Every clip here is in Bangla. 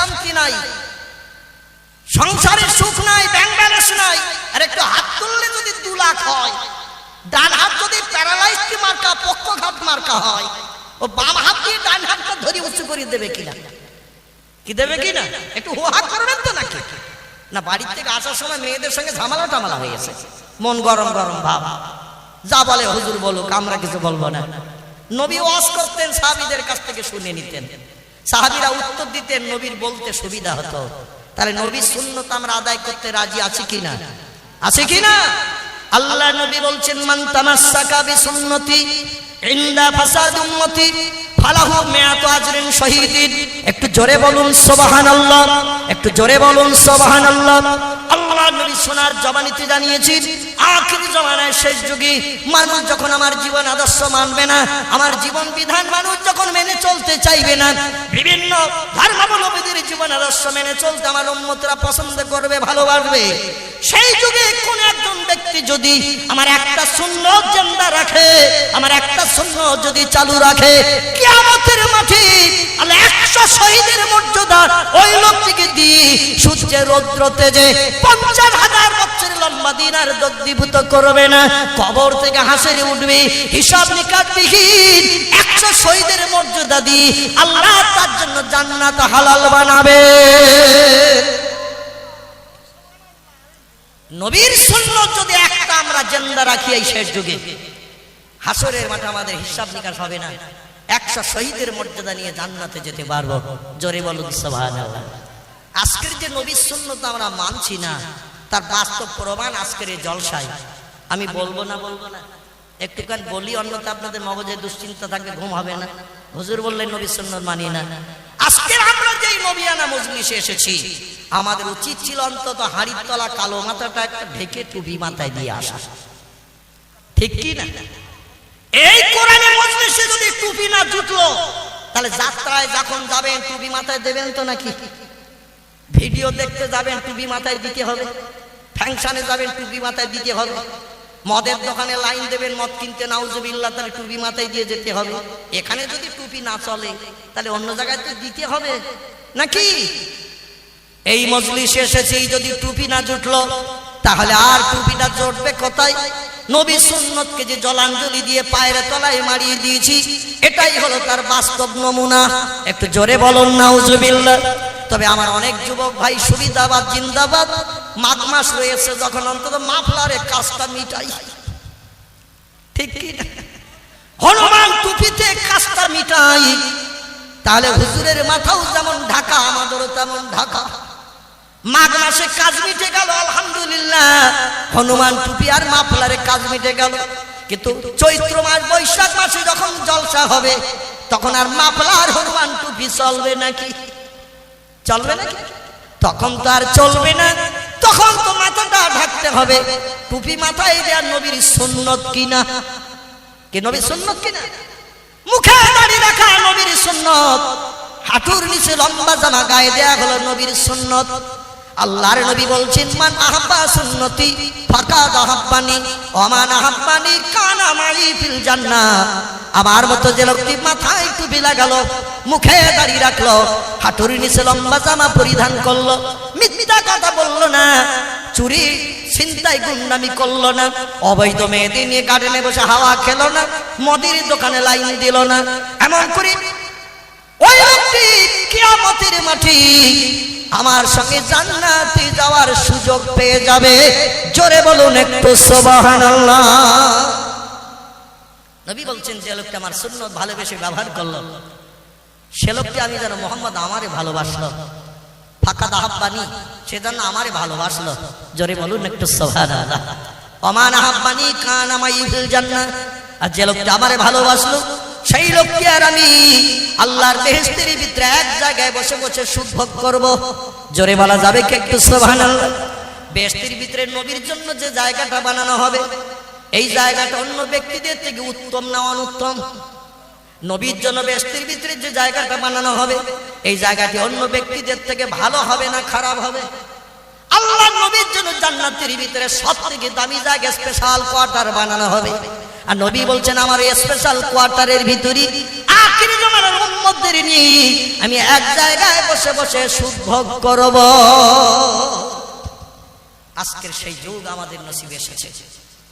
শান্তি নাই, সংসারে সুখ নাই, ব্যাংক ব্যালেন্স নাই। আর একটু হাত তুললে যদি 2 লাখ হয়, ডান হাত যদি প্যারালাইজড মার্কা পক্ষঘাত মার্কা হয়, ও বাম হাত দিয়ে ডান হাতটা ধরে উঁচু করে দেবে কিনা? কি দেবে কিনা? একটু হোহা করবেন তো নাকি? না বাড়ি থেকে আসার সময় মেয়েদের সঙ্গে ঝামেলা টামেলা হয়েছে, মন গরম গরম ভাব, যা বলে হুজুর বলুক, আমরা কিছু বলবো না। নবী ওয়াজ করতেন, সাহাবীদের কাছ থেকে শুনে নিতেন, সাহাবীরা উত্তর দিতেন, নবীর বলতে সুবিধা হতো। তাহলে নবীর সুন্নত আমরা আদায় করতে রাজি আছি কিনা? আছে কিনা? আল্লাহ নবী বলছেন, মান তামাসসাকা বিসুন্নতি ইনদা ফাসাদ উম্মতি ফালাহু মিআতু আজরিন শাহীদিন। একটু জোরে বলুন সুবহানাল্লাহ, একটু জোরে বলুন সুবহানাল্লাহ। আল্লাহ নবী সোনার জবানিতে জানিয়েছেন, আখির জামানায় শেষ যুগে মানুষ যখন আমার জীবন আদর্শ মানবে না, আমার জীবন বিধান মানুষ যখন মেনে চলতে চাইবে না, বিভিন্ন ধর্মাবলম্বীদের জীবন আদর্শ মেনে চলতে আমার উম্মতরা পছন্দ করবে, ভালোবাসবে, সেই যুগে কোন একজন ব্যক্তি যদি আমার একটা সুন্নত জিন্দা রাখে, আমার একটা সুন্নত যদি চালু রাখে, কিয়ামতের মাঠে আল্লাহ 100 শহীদের মর্যাদা ওই লোকটিকে দিয়ে সূর্যের রৌদ্র তেজে 50,000 বছর লম্বা দিন আর দগ্ধীভূত করবে না, কবর থেকে হাসিয়ে উঠবে, হিসাব নিকাশ বিহীন 100 শহীদের মর্যাদা দিয়ে আল্লাহ তার জন্য জান্নাত হালাল বানাবে। নবীর সুন্নাত যদি একটা আমরা জিন্দা রাখি এই শেষ যুগে, হাসরের মাঠে আমাদের হিসাব নিকাশ হবে না, 100 শহীদের মর্যাদা নিয়ে জান্নাতে যেতে পারবো। জোরে বলুন সুবহানাল্লাহ। আজকের যে নবীর সুন্নাত আমরা মানছি না, তার বাস্তব প্রমাণ আজকের এই জলসায়। আমি বলবো না একটুখানি বলি, অন্যথা আপনাদের মগজে দুশ্চিন্তা থাকবে, ঘুম হবে না। হুজুর বললেন নবীর সুন্নাত মানি না। আজকে আমরা যেই নবিয়ানা মজলিসে এসেছি, আমাদের উচিত ছিল অন্তত হাড়ির তলা কালো মাথাটা একটা ঢেকে টুপি মাথায় দিয়ে আসা, ঠিক কি না? এই কোরআনের মজলিসে যদি টুপি না জুটলো, তাহলে যাত্রায় যখন যাবেন টুপি মাথায় দেবেন তো নাকি? ভিডিও দেখতে যাবেন টুপি মাথায় দিতে হবে, ফাংশনে যাবেন টুপি মাথায় দিতে হবে, মদের দোকানে লাইন দেবেন মদ কিনতে, নাউজুবিল্লাহ, তাহলে টুপি মাথায় দিয়ে যেতে হবে। এখানে যদি টুপি না চলে, তাহলে অন্য জায়গায় তো দিতে হবে নাকি? এই মজলিসে এসেছি, যদি টুপি না জুটলো, তাহলে আর টুপিটা জুটবে কোথায়? নবী সুন্নতকে যে জলাঞ্জলি দিয়ে পায়ের তলায় মারিয়ে দিয়েছি, এটাই হলো তার বাস্তব নমুনা। একটু জোরে বলুন নাউজুবিল্লাহ। তবে আমার অনেক যুবক ভাই সুবিধাবাদ জিন্দাবাদ, মাঘ মাস রয়েছে যখন অন্তত মাফলারে কাজটা মিটাই, ঠিক কি না? হনুমান টুপিতে কাজটা মিটাই, তাহলে হুজুরের মাথাও যেমন ঢাকা, আমাদেরও তেমন ঢাকা। মাঘ মাসে কাজ মিটে গেল, আলহামদুলিল্লাহ, হনুমান টুপি আর মাফলারে কাজ মিটে গেল। কিন্তু চৈত্র মাস বৈশাখ মাসে যখন জলসা হবে, তখন আর মাফলার হনুমান টুপি চলবে নাকি? চলবে নাকি? তখন তো আর চলবে না, তখন তো মাথাটা ঢাকতে হবে। টুপি মাথায় দেওয়ার নবীর সুন্নত কিনা? কে নবীর সুন্নত কিনা? মুখে দাড়ি রাখা নবীর সুন্নত, হাঁটুর নিচে লম্বা জামা গায়ে দেয়া হলো নবীর সুন্নত। আল্লাহর নবী বলছেন, মান আহাব্বা সুন্নতি ফাকাদ আহাব্বানি ওয়া মান আহাব্বানি কানা মাই ফিল জান্নাহ। আমার মতো যে লোকটি মাথায় টুপি লাগালো, মুখে দাড়ি রাখলো, হাঁটুর নিচে লম্বা জামা পরিধান করলো, মিথ্যা কথা বললো না, চুরি ছিনতাই গুন্ডামি করলো না, অবৈধ মেয়েদের নিয়ে গার্ডেনে বসে হাওয়া খেলো না, মদের দোকানে লাইন দিল না, এমন করে ওই লোকটি কিয়ামতের মাঠে আমার সঙ্গে জান্নাতে যাওয়ার সুযোগ পেয়ে যাবে। জোরে বলুন একটু সুবহানাল্লাহ। নবী বলছেন, যে লোকটা আমার সুন্নত ভালোবেসে ব্যবহার করলো, সে লোকটি আমি যেন মোহাম্মদ আমারে ভালোবাসলো, ফাকাদ আহাব্বানি, সে যেন আমারে ভালোবাসলো। জোরে বলুন একটু সুবহানাল্লাহ। ওয়া মান আহাব্বানি কানা মাই ফিল জান্নাহ। আর যে লোকটা আমারে ভালোবাসলো, সেই লোককে আর আমি আল্লাহর বেহেশতের ভিতরে এক জায়গায় বসে বসে সুখ ভোগ করব। জোরে বলা যাবে কি একটু সুবহানাল্লাহ? বেহেশতের ভিতরে নবীর জন্য যে জায়গাটা বানানো হবে, এই জায়গাটা অন্য ব্যক্তিদের থেকে উত্তম না অনুত্তম? নবীর জন্য বেহেশতের ভিতরে যে জায়গাটা বানানো হবে, এই জায়গাটি অন্য ব্যক্তিদের থেকে ভালো হবে না খারাপ হবে? আল্লাহ নবীর জন্য জান্নাতের ভিতরে সবথেকে দামি জায়গা, স্পেশাল কোয়ার্টার বানানো হবে। আর নবী বলছেন, আমার এই স্পেশাল কোয়ার্টারের ভিতরে আখির জামানার উম্মতদের নিয়ে আমি এক জায়গায় বসে বসে সুখ ভোগ করব। আজকের সেই যুগ আমাদের নসিবে এসেছে।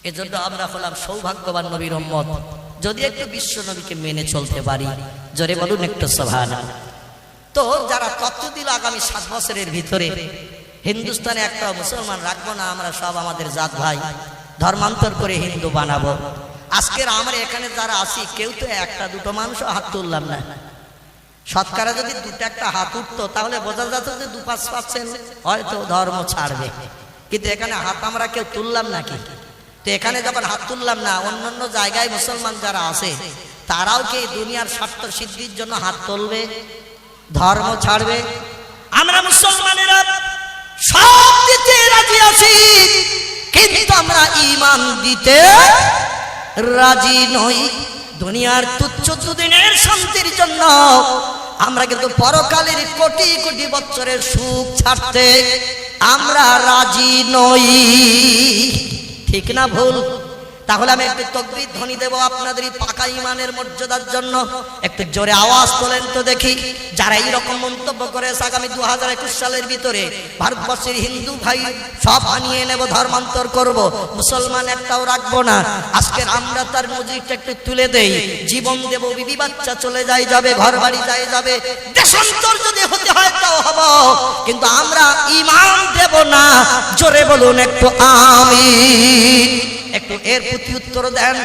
এজন্য আমরা হলাম সৌভাগ্যবান নবীর উম্মত, যদি একটু বিশ্ব নবীকে মেনে চলতে পারি। জোরে বলুন একটু সুবহানাল্লাহ। তো যারা তত্ত্ব দিল আগামী 7 বছরের ভিতরে হিন্দুস্তানে একটা মুসলমান রাখবো না, আমরা সব আমাদের জাত ভাই ধর্মান্তর করে হিন্দু বানাবো। আজকের আমরা এখানে যারা আছি কেউ তো একটা দুটো মানুষ হাত তুললাম না। শতকরা যদি দুটো একটা হাত উঠতো তাহলে বোঝা যেত যে 2-5% হয়তো ধর্ম ছাড়বে, কিন্তু এখানে হাত আমরা কেউ তুললাম নাকি? তো এখানে যখন হাত তুললাম না, অন্যান্য জায়গায় মুসলমান যারা আছে তারাও কি দুনিয়ার স্বার্থ সিদ্ধির জন্য হাত তুলবে, ধর্ম ছাড়বে? আমরা মুসলমানেরা সব দিতে রাজি আছি, কিন্তু আমরা ঈমান দিতে রাজি নই। দুনিয়ার তুচ্ছ দুদিনের শান্তির জন্য আমরা কিন্তু পরকালের কোটি কোটি বছরের সুখ ছাড়তে আমরা রাজি নই। ঠিক না ভুল? তাহলে আমি একটু তাকবীর ধ্বনি দেব আপনাদের এই পাকা ঈমানের মর্যাদার জন্য। একটু জোরে আওয়াজ তোলেন তো দেখি। যারা এইরকম মন্তব্য করে আগামী 2021 সালের ভিতরে ভারতবর্ষের হিন্দু ভাই সব আনিয়ে নেব, ধর্মান্তর করব, মুসলমান একটাও রাখবো না, আজকের আমরা তার মজুরিটা একটু তুলে দেই, জীবন দেব, বিবি বাচ্চা চলে যাবে, ঘর বাড়ি যাবে, দেশান্তর যদি হতে হয় তাও হব, কিন্তু আমরা ঈমান দেব না। জোরে বলুন একটু আমিন। একটু এর প্রতি উত্তর দেন,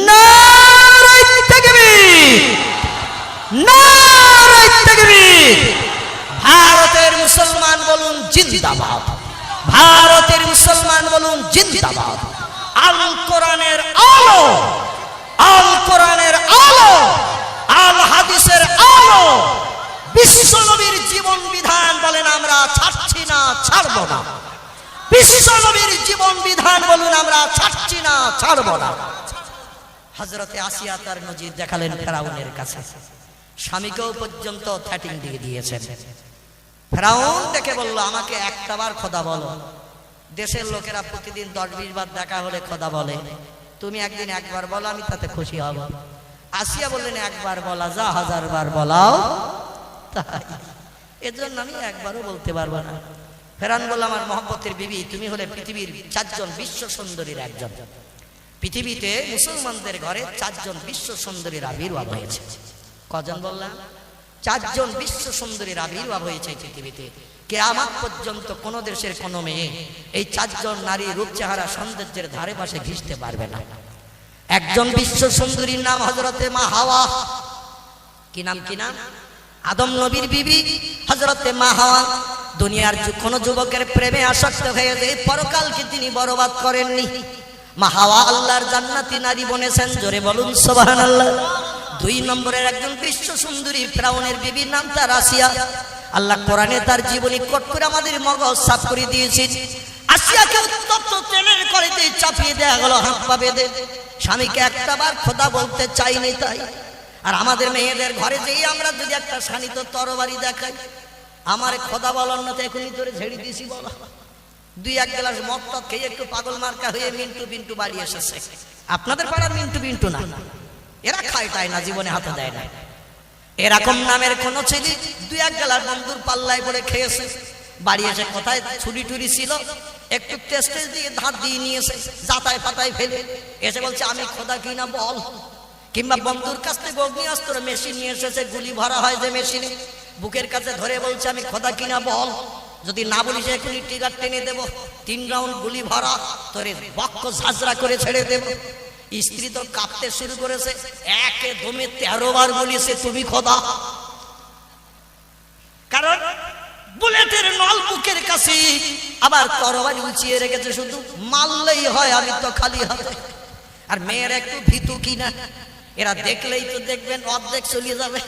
নারে তাকবীর, নারে তাকবীর। ভারতের মুসলমান বলুন জিন্দাবাদ, ভারতের মুসলমান বলুন জিন্দাবাদ। আল কোরআনের আলো, আল কোরআনের আলো, আল হাদিসের আলো, বিশ্ব নবীর জীবন বিধান বলেন আমরা ছাড়ছি না, ছাড়ব না। বিশ্ব নবীর জীবন বিধান বলুন আমরা ছাড়ছি না, ছাড়ব না। হযরতে আসিয়া তার নজির দেখালেন ফেরাউনের কাছে, স্বামীকেও পর্যন্ত থ্যাটিং দিয়ে দিয়েছেন। ফেরাউন ডেকে বলল, আমাকে একটা বার খোদা বলো। দেশের লোকেরা প্রতিদিন 10-20 বার দেখা হলে খোদা বলে, তুমি একদিন একবার বলো, আমি তাতে খুশি হব। আসিয়া বললেন, একবার বলা যা, 1000 বার বলাও তাই, এজন্য আমি একবারও বলতে পারবো না। ফেরাউন বলল, আমার মহব্বতের বিবি, তুমি হলে পৃথিবীর 4 জন বিশ্ব সুন্দরীর একজন। পৃথিবীতে মুসলমানদের ঘরে 4 জন বিশ্ব সুন্দরীর আবির্ভাব হয়েছে। কজন বললাম? 4 জন বিশ্ব সুন্দরীর আবির্ভাব হয়েছে পৃথিবীতে। কিয়ামত পর্যন্ত কোন দেশের কোন মেয়ে এই 4 জন নারী রূপ চেহারা সৌন্দর্যের ধারে পাশে ঘিসতে পারবে না। একজন বিশ্ব সুন্দরীর নাম হযরতে মা হাওয়া। কি নাম? কি নাম? আদম নবীর বিবি হযরতে মা হাওয়া। দুনিয়ার কোন যুবকের প্রেমে আসক্ত হয়ে যে পরকালকে তিনি বরবাদ করেননি। মা হাওয়া আল্লাহর জান্নাতি নারী বনেছেন, জোরে বলুন সুবহানাল্লাহ। 2 নম্বরের একজন বিশ্ব সুন্দরী ফেরাউনের বিবির নাম তার আসিয়া। আল্লাহ কোরআনে তার জীবনী কোট করে আমাদের মগজ সাফ করে দিয়েছে। আসিয়াকে উত্তপ্ত তেলের কড়াইতে চাপিয়ে দেয়া হলো হাত পা বেঁধে। স্বামীকে একটা বার খোদা বলতে চাইনি তাই। আর আমাদের মেয়েদের ঘরে যেই আমরা যদি একটা শানিত তরবারি দেখাই, আমার খোদা বলার না তো এখনই ধরে ঝেড়ে দিয়েছি বলা। 2-1 গ্লাস মদ টদ খেয়ে একটু পাগল মার্কা হয়ে মিন্টু বিন্টু বাড়ি এসেছে। আপনাদের পাড়ার মিন্টু বিন্টু না, এরা খায় টায় না, জীবনে হাতে দেয় না। এরকম নামের কোন ছেলে 2-1 গ্লাস বন্ধুর পাল্লায় পড়ে খেয়েছে, বাড়ি এসে কোথায় ছুরি টুরি ছিল একটু টেস্টে দিয়ে ধার দিয়ে নিয়েছে, জাতায় পাতায় ফেলে এসে বলছে, আমি খোদা কিনা বল। কিংবা বন্ধুর কাছ থেকে অগ্নিঅস্ত্র মেশিন নিয়ে এসেছে, গুলি ভরা হয় যে মেশিনে, বুকের কাছে ধরে বলছে, আমি খোদা কিনা বল। যদি না বলিস এখনই টিগার টেনে দেব, 3 রাউন্ড গুলি ভরা, তোরে বক্ষ ঝাঁঝরা করে ছেড়ে দেব। স্ত্রী তো কাঁপতে শুরু করেছে, একে দমে 13 বার বলিছে তুমি খোদা। কারণ বুলেটের নল বুকের কাছে, আবার তরবারি উঁচিয়ে রেখেছে, শুধু মারলেই হয়, আমি তো খালি হাতে। আর মেয়েরা একটু ভীতু কিনা, এরা দেখলেই তো দেখবেন অর্ধেক চলে যাবে,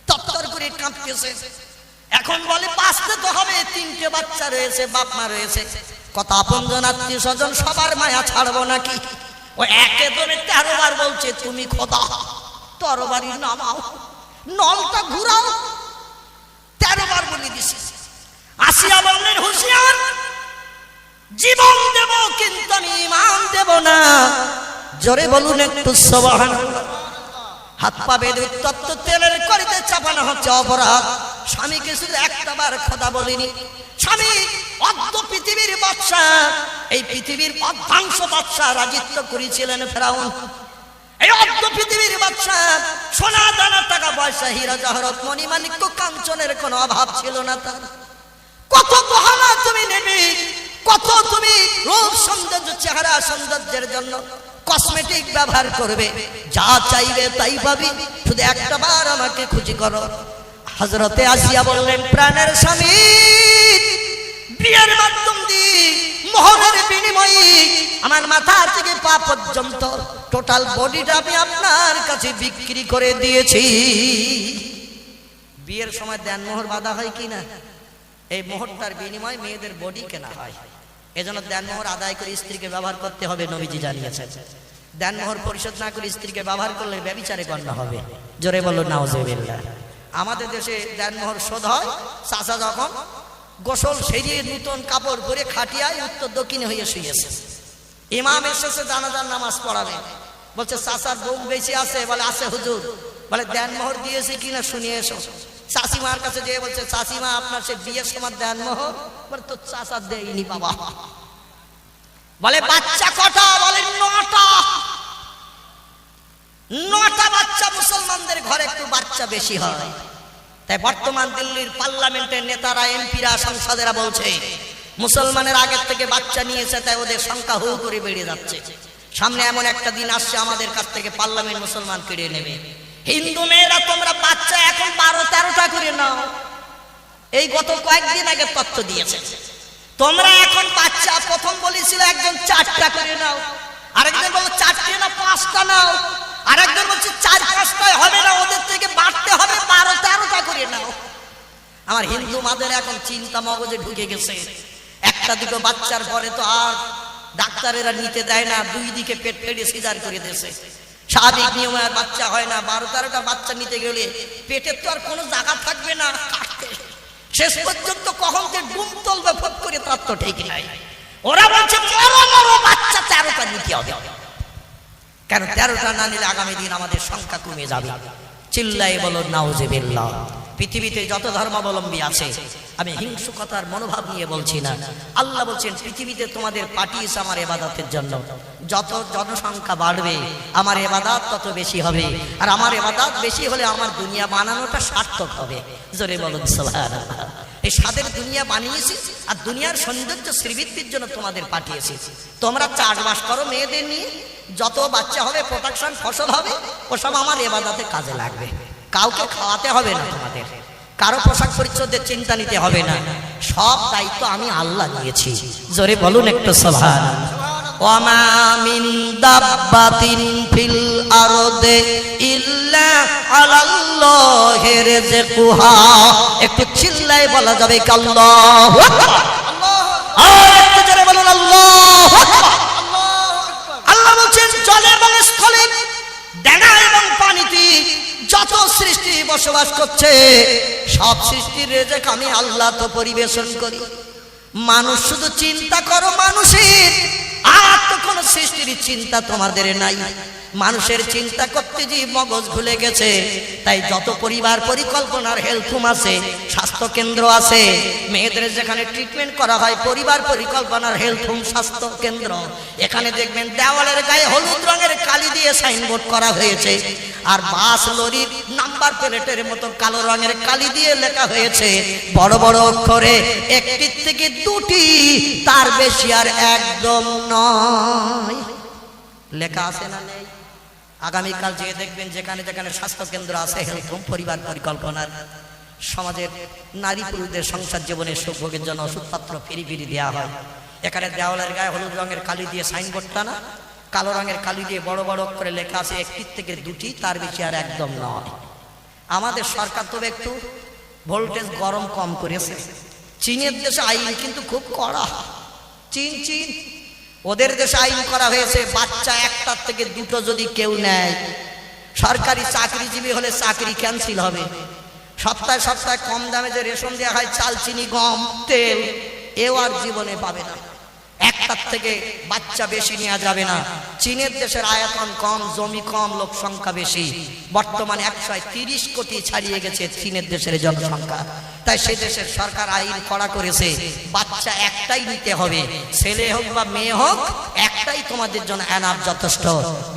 তত্তর করে কাঁপতেছে। এখন বলে বাঁচতে তো হবে, 3টে বাচ্চা রয়েছে, বাপ মা রয়েছে, কত আপনজন আত্মীয় স্বজন, সবার মায়া ছাড়বো নাকি। ও একে দমে 13 বার বলছে তুমি খোদা। তরবারি নামাও, নলটা ঘুরাও, 13 বার বলে দিছে। আসিয়া বললেন, হুঁশিয়ার, জীবন দেব কিন্তু আমি ঈমান দেব না। জোরে বলুন একটু সুবহানাল্লাহ। হাত পা বেঁধে উত্তপ্ত তেলের কড়িতে চাপানো হচ্ছে অপরাধ। স্বামীকে শুধু একটাবার খোদা বলিনি। স্বামী অর্ধ পৃথিবীর বাদশা, এই পৃথিবীর অর্ধাংশ বাদশা রাজিত্ব করেছিলেন ফেরাউন। এই অর্ধ পৃথিবীর বাদশা, সোনা দানা টাকা পয়সা হীরা জহরত মণিমাণিক্য কাঞ্চনের কোনো অভাব ছিল না তার। কত গহনা তুমি নেবে, কত তুমি রূপ সৌন্দর্য চেহারা সৌন্দর্যের জন্য কসমেটিক ব্যবহার করবে, যা চাইবে তাই পাবি, শুধু একটা বার আমাকে খুশি করো। হযরতে আসিয়া বললেন, প্রাণের স্বামী, বিয়ের মাধ্যম দিয়ে মোহরের বিনিময়ে আমার মাথা থেকে পা পর্যন্ত টোটাল বডিটা আমি আপনার কাছে বিক্রি করে দিয়েছি। বিয়ের সময় দেনমোহর বাঁধা হয় কিনা? এই মোহরটার বিনিময়ে মেয়েদের বডি কেনা হয়। এজন্য দেনমোহর আদায় করে স্ত্রীকে ব্যবহার করতে হবে, নবীজি জানিয়েছেন। দেনমোহর পরিশোধ না করে স্ত্রীকে ব্যবহার করলে ব্যভিচারে গণ্য হবে। জোরে বলো নাউজুবিল্লাহ। আমাদের দেশে দেনমোহর শোধ হয় চাচা যখন গোসল সেরিয়ে নতুন কাপড় পরে খাটিয়ায় উত্তর দক্ষিণে হয়ে শুয়েছে, ইমাম এসেছে জানাজার নামাজ পড়াবে, বলছে চাচার বউ বেশি আছে? বলে আছে হুজুর। বলে দেনমোহর দিয়েছে কিনা শুনিয়ে এসো। চাচিমার কাছে যেয়ে বলছে, চাচিমা আপনার সে বিয়ের সময় দেনমোহর? বলে তো চাচা দেয়নি বাবা। বলে বাচ্চা কটা? বলে 9টা। 9টা বাচ্চা। মুসলমানদের ঘরে একটু বাচ্চা বেশি হয়, তাই বর্তমান দিল্লির পার্লামেন্টের নেতারা, এমপিরা, সংসদেরা বলছে মুসলমানের আগের থেকে বাচ্চা নিয়েছে, তাই ওদের সংখ্যা হু করে বেড়ে যাচ্ছে। সামনে এমন একটা দিন আসছে আমাদের কাছ থেকে পার্লামেন্ট মুসলমান কেড়ে নেবে। হিন্দু মেয়েরা তোমরা বাচ্চা এখন 12-13টা করে নাও। এই গত কয়েকদিন আগে তথ্য দিয়েছে, তোমরা এখন বাচ্চা প্রথম বলেছিল একজন 4টা করে নাও, আরেকজন বলো 4টে না 5টা নাও, আরেকজন বলছে 4-5টায় হবে না, ওদের থেকে বাড়তে হবে, 12-13টা করে নাও। আমার হিন্দু মাদের এখন চিন্তা মগজে ঢুকে গেছে, একটা দুটো বাচ্চার পরে তো আর ডাক্তারেরা নিতে দেয় না, 2 দিকে পেট ফেটে সিজার করে দিয়েছে। স্বাভাবিক নিয়মে আর বাচ্চা হয় না। 12-13টা বাচ্চা নিতে গেলে পেটের তো আর কোনো জায়গা থাকবে না, কাটতে শেষ পর্যন্ত কখন যে ডুম তলবে ফট করে তার তো ঠিক নাই। ওরা বলছে মরো বাচ্চা 13টা নিতে হবে, কেন 13টা না নিলে আগামী দিন আমাদের সংখ্যা কমে যাবে। চিল্লাই বলো নাউজুবিল্লাহ। পৃথিবীতে যত ধর্মাবলম্বী আছে, আমি হিংসুকতার মনোভাব নিয়ে বলছি না। আল্লাহ বলছেন পৃথিবীতে তোমাদের পাঠিয়েছে আমার ইবাদতের জন্য। যত জনসংখ্যা বাড়বে আমার ইবাদত তত বেশি হবে, আর আমার ইবাদত বেশি হলে আমার দুনিয়া বানানোটা সার্থক হবে। জোরে বলুন সুবহানাল্লাহ। এই স্বাদের দুনিয়া বানিয়েছি, আর দুনিয়ার সৌন্দর্য শ্রীবৃদ্ধির জন্য তোমাদের পাঠিয়েছি। তোমরা চাষবাস করো মেয়েদের নিয়ে, যত বাচ্চা হবে, প্রোডাকশন ফসল হবে, ওসব আমার ইবাদতে কাজে লাগবে। কাউকে খাওয়াতে হবে না, তোমাদের কারো পোশাক পরিচ্ছদের চিন্তা নিতে হবে না, সব দায়িত্ব আমি আল্লাহ নিয়েছি। জোরে বলুন একটু সুবহানাল্লাহ। ওয়ামা মিন দাব্বাতিন ফিল আরদে ইল্লা আলাল্লাহি রিজকুহা। একটু চিল্লায় বলা যাবে কি আল্লাহু আকবার? আর একটু জোরে বলুন আল্লাহু আকবার। আল্লাহ বলছেন জলে এবং স্থলে, ডাঙা এবং পানিতে যত সৃষ্টি বসবাস করছে, সব সৃষ্টির রিজক আমি আল্লাহ তো পরিবেশন করি। মানুষ শুধু চিন্তা করো মানুষের, আর তো কোনো সৃষ্টির চিন্তা তোমাদের নাই। মানুষের চিন্তা করতে যে মগজ ভুলে গেছে, তাই যত পরিবার পরিকল্পনার হেলথ হোম আছে, স্বাস্থ্য কেন্দ্র আছে, মেয়েদের যেখানে ট্রিটমেন্ট করা হয় পরিবার পরিকল্পনার হেলথ হোম স্বাস্থ্য কেন্দ্র, এখানে দেখবেন দেওয়ালের গায়ে হলুদ রঙের কালি দিয়ে সাইনবোর্ড করা হয়েছে, আর বাস লরির নাম্বার প্লেটের মতো কালো রঙের কালি দিয়ে লেখা হয়েছে বড় বড় অক্ষরে, 1টি থেকে 2টি, তার বেশি আর একদম নয়। লেখা আছে না নেই? আগামীকাল যে দেখবেন যেখানে যেখানে স্বাস্থ্য কেন্দ্র আছে, হেলথ হোম, পরিবার পরিকল্পনার, সমাজের নারী পুরুষদের সংসার জীবনের সুখ ভোগের জন্য ওষুধপত্র ফিরি ফিরি দেওয়া হয়। এখানে দেওয়ালের গায়ে হলুদ রঙের কালি দিয়ে সাইনবোর্ডটা না, কালো রঙের কালি দিয়ে বড় বড় করে লেখা আছে 1টি থেকে 2টি, তার বেশি আর একদম নয়। আমাদের সরকার তো একটু ভোল্টেজ গরম কম করেছে। চীনের দেশে আইন কিন্তু খুব কড়া। চীন ওদের দেশে আইন করা হয়েছে, বাচ্চা 1টার থেকে 2টো যদি কেউ নেয়, সরকারি চাকরিজীবী হলে চাকরি ক্যান্সেল হবে। সপ্তাহে সপ্তাহে কম দামে যে রেশন দেওয়া হয়, চাল, চিনি, গম, তেল, এও আর জীবনে পাবে না। 1 একটার থেকে বাচ্চা বেশি নেওয়া যাবে না। চীনের দেশের আয়তন কম, জমি কম, লোক সংখ্যা বেশি। বর্তমানে 130 কোটি ছাড়িয়ে গেছে চীনের দেশের জনসংখ্যা। তাই সে দেশের সরকার আইন কড়া করেছে, বাচ্চা একটাই নিতে হবে, ছেলে হোক বা মেয়ে হোক, একটাই তোমাদের জন্য এনাফ, যথেষ্ট,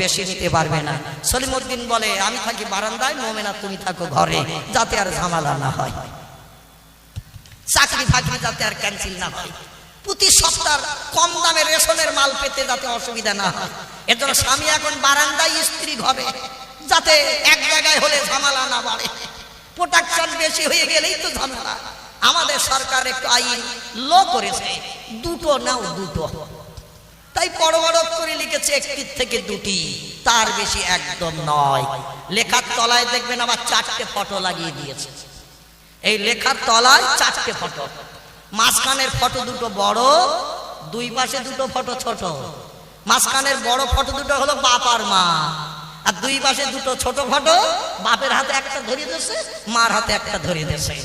বেশি নিতে পারবে না। সলিমউদ্দিন বলে, আমি থাকি বারান্দায়, মোমেনা তুমি থাকো ঘরে, যাতে আর ঝামেলা না হয়, চাকরি ফাকরি যাতে আর ক্যান্সেল না হয়, প্রতি সপ্তাহ কম দামে রেশনের মাল পেতে যাতে অসুবিধা না হয়। এর জন্য স্বামী এখন বারান্দায়, স্ত্রী ঘরে, যাতে এক জায়গায় হলে ঝামেলা না বাড়ে। প্রোডাকশন বেশি হয়ে গেলেই তো ঝামেলা। আমাদের সরকার একটু আইন লো করেছে, দুটো নাও দুটো, তাই বড় বড় করে লিখেছে 1 থেকে 2, তার বেশি একদম নয়। লেখার তলায় দেখবেন আবার 4টে ফটো লাগিয়ে দিয়েছে। এই লেখার তলায় 4টে ফটো, মাঝখানের ফটো দুটো বড়, দুই পাশে দুটো ফটো ছোট। মাঝখানের বড় ফটো দুটো হলো বাপ আর মা, আর দুই পাশে দুটো ছোট ফটো, বাপের হাতে একটা ধরিয়ে দিয়েছে, মার হাতে একটা ধরিয়ে দিয়েছে।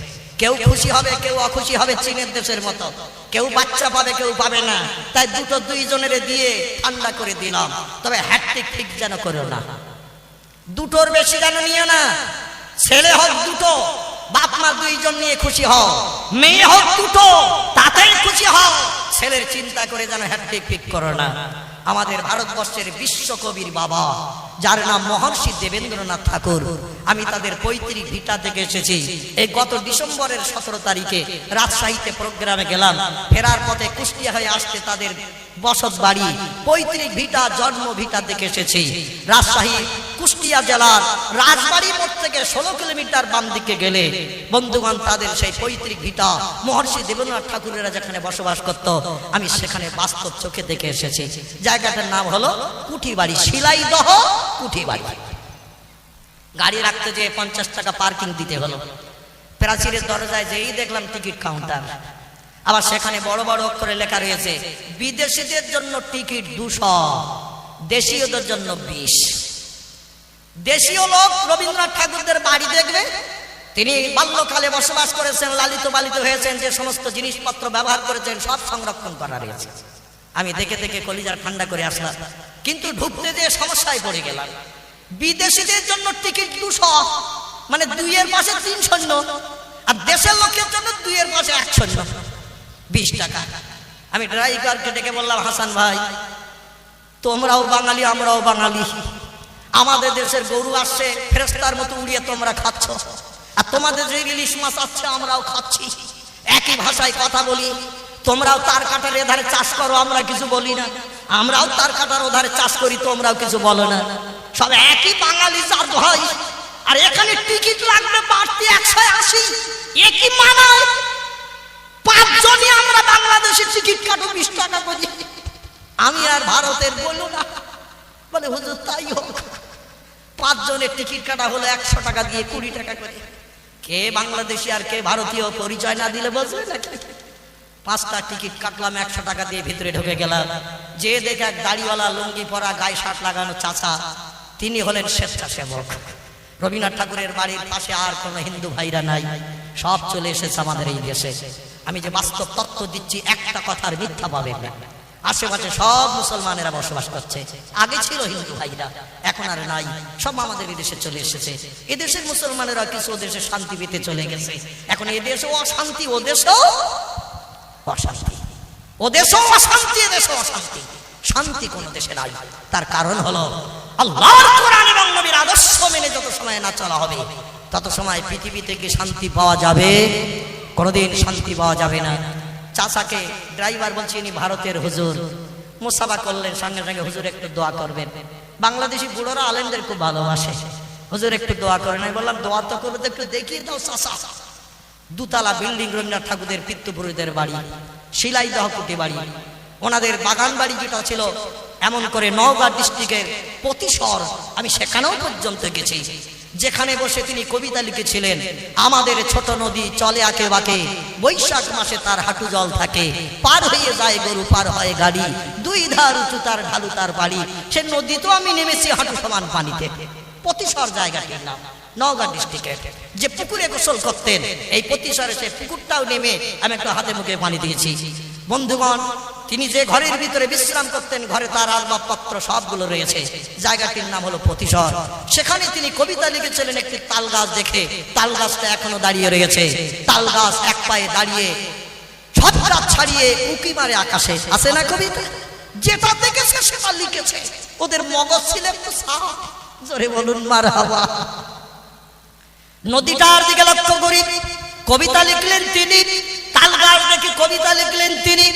কেউ খুশি হবে, কেউ অখুশি হবে, চীনের দেশের মতো। কেউ বাচ্চা পাবে, কেউ পাবে না। তাই দুটো দুইজনের দিয়ে ঠান্ডা করে দিলাম। তবে হ্যাট্রিক ঠিক যেন করো না, দুটোর বেশি যেন নিও না। ছেলে হোক দুটো, বাপ মা দুইজন নিয়ে খুশি হও, মেয়ে হোক দুটো, তাতেই খুশি হও। ছেলের চিন্তা করে যেন হ্যাট্রিক ঠিক করো না। আমাদের ভারতবর্ষের বিশ্বকবির বাবা, যার নাম মহর্ষি দেবেন্দ্রনাথ ঠাকুর, আমি তাদের পৈতৃক ভিটা থেকে এসেছি। এই গত ডিসেম্বরের 17 তারিখে রাজশাহীতে প্রোগ্রামে গেলাম। ফেরার পথে কুষ্টিয়া হয়ে আসতে তাদের বসত বাড়ি, পৈতৃক ভিটা, জন্ম ভিটা থেকে এসেছি। রাজশাহী কুষ্টিয়া জেলার রাজবাড়ি মোড় থেকে 16 কিলোমিটার বাম দিকে গেলে বন্ধুগণ তাদের সেই পৈতৃক ভিটা, মহর্ষি দেবেন্দ্রনাথ ঠাকুরেরা যেখানে বসবাস করত, আমি সেখানে বাস্তব চোখে দেখে এসেছি। জায়গাটার নাম হলো কুঠিবাড়ি, শিলাইদহ কুঠিবাড়ি। গাড়ি রাখতে যে 50 টাকা পার্কিং দিতে হলো। প্রাচীরের দরজায় যেই দেখলাম টিকিট কাউন্টার, আবার সেখানে বড় বড় অক্ষরে লেখা রয়েছে, বিদেশিদের জন্য টিকিট 200, দেশীয়দের জন্য 20। দেশীয় লোক রবীন্দ্রনাথ ঠাকুরদের বাড়ি দেখবে, তিনি বাল্যকালে বসবাস করেছেন, লালিত পালিত হয়েছেন, যে সমস্ত জিনিসপত্র ব্যবহার করেছেন, সব সংরক্ষণ করা রয়েছে। আমি দেখে দেখে কলিজার ঠান্ডা করে আসলাম, কিন্তু ঢুকতে যে সমস্যায় পড়ে গেলাম। বিদেশিদের জন্য টিকিট 200, মানে 2-এর পাশে 3 শূন্য, আর দেশের লোকের জন্য 2-এর পাশে 1 শূন্য, 20 টাকা। আমি ড্রাইভারকে ডেকে বললাম, হাসান ভাই, তোমরাও বাঙালি, আমরাও বাঙালি, আমাদের দেশের গরু আসছে ফেরেশতার মতো উড়িয়ে তোমরা খাচ্ছ, আর তোমাদের যে ইলিশ মাছ আসছে আমরাও খাচ্ছি, একই ভাষায় কথা বলি। তোমরাও তার কাটার এধারে চাষ করো, আমরা কিছু বলি না, আমরাও তার কাটার ওধারে চাষ করি, তোমরাও কিছু বলো না, সব একই বাঙালি জাত ভাই। আর এখানে টিকিট লাগবে বাড়তি 180, একই মানায় 5 জনই আমরা বাংলাদেশে টিকিট কাটো 20 টাকা করে। আমি আর ভারতের বললো না, বলে হুজুর তাই হোক, 5 জনের টিকিট কাটা হলো 100 টাকা দিয়ে 20 টাকা করে। কে বাংলাদেশি আর কে ভারতীয় পরিচয় না দিলে বলবে না। 5টা টিকিট কাটলাম, 100 টাকা দিয়ে ভিতরে ঢুকে গেলাম। যে দেখে এক দাড়িওয়ালা, লুঙ্গি পরা, গায়ে শার্ট লাগানো চাচা, তিনি হলেন স্বেচ্ছাসেবক। রবীন্দ্রনাথ ঠাকুরের বাড়ির পাশে আর কোনো হিন্দু ভাইরা নাই, সব চলে এসেছে আমাদের এই দেশে। আমি যে বাস্তব তথ্য দিচ্ছি, একটা কথার মিথ্যা পাবেন না। আশেপাশে সব মুসলমানেরা বসবাস করছে। আগে ছিল হিন্দু ভাইরা, এখন আর নাই, সব আমাদের এদেশে চলে এসেছে। এদেশের মুসলমানেরা কিছু ওদেশে শান্তি পেতে চলে গেছে। এখন এদেশেও অশান্তি, ওদেশেও অশান্তি, ওদেশেও অশান্তি, এদেশেও অশান্তি। শান্তি কোন দেশে নাই। তার কারণ হলো আল্লাহর কোরআন এবং নবীর আদর্শ মেনে যত সময় না চলা হবে, তত সময় পৃথিবী থেকে শান্তি পাওয়া যাবে, কোনোদিন শান্তি পাওয়া যাবে না। চাচাকে ড্রাইভার বলছি, ইনি ভারতের হুজুর, মুসাফা করলেন, সঙ্গে সঙ্গে হুজুর একটু দোয়া করবেন। বাংলাদেশি বুড়োরা আলেমদের খুব ভালোবাসে, হুজুর একটু দোয়া করেন। আমি বললাম, দোয়া তো করবে, তো একটু দেখিয়ে দাও চাচা। 2 তলা বিল্ডিং, রবীন্দ্রনাথ ঠাকুরের পিতৃপুরুষদের বাড়ি, শিলাইদহ কুঠিবাড়ি। ওনাদের বাগান বাড়ি যেটা ছিল, এমন করে নওগাঁ ডিস্ট্রিক্টের প্রতিশর, আমি সেখানেও পর্যন্ত গেছি, যেখানে বসে তিনি কবিতা লিখেছিলেন, আমাদের ছোট নদী চলে আঁকে বাঁকে, বৈশাখ মাসে তার হাঁটু জল থাকে, পার হয়ে যায় গরু, পার হয় গাড়ি, 2 ধার উঁচু তার ঢালু তার বাড়ি, সে নদী তো আমি নেমেছি হাঁটু সমান পানিতে। প্রতিশর জায়গাটির নাম, নওগাঁ ডিস্ট্রিক্টের। যে পুকুরে গোসল করতেন, এই প্রতিশরে সে পুকুরটাও নেমে আমি একটু হাতে মুখে পানি দিয়েছি। বন্ধুগণ, তিনি যে ঘরের ভিতরে বিশ্রাম করতেন, ঘরে তার আসবাবপত্র সবগুলো রয়েছে। জায়গাটির নাম হলো প্রতিশর। সেখানে তিনি কবিতা লিখেছিলেন একটি তাল গাছ দেখে। তাল গাছটা এখনো দাঁড়িয়ে রয়েছে। তাল গাছ এক পায়ে দাঁড়িয়ে, সব গাছ ছাড়িয়ে উঁকি মারে আকাশে। আছে না কবিতা? যেটা দেখেছে সেটা লিখেছে। ওদের মগজ ছিল একটু সাফ। জোরে বলুন মারহাবা। নদীটার দিকে লক্ষ্য করি, কবিতা লিখলেন তিনি। তাল গাছ দেখে কবিতা লিখলেন তিনি।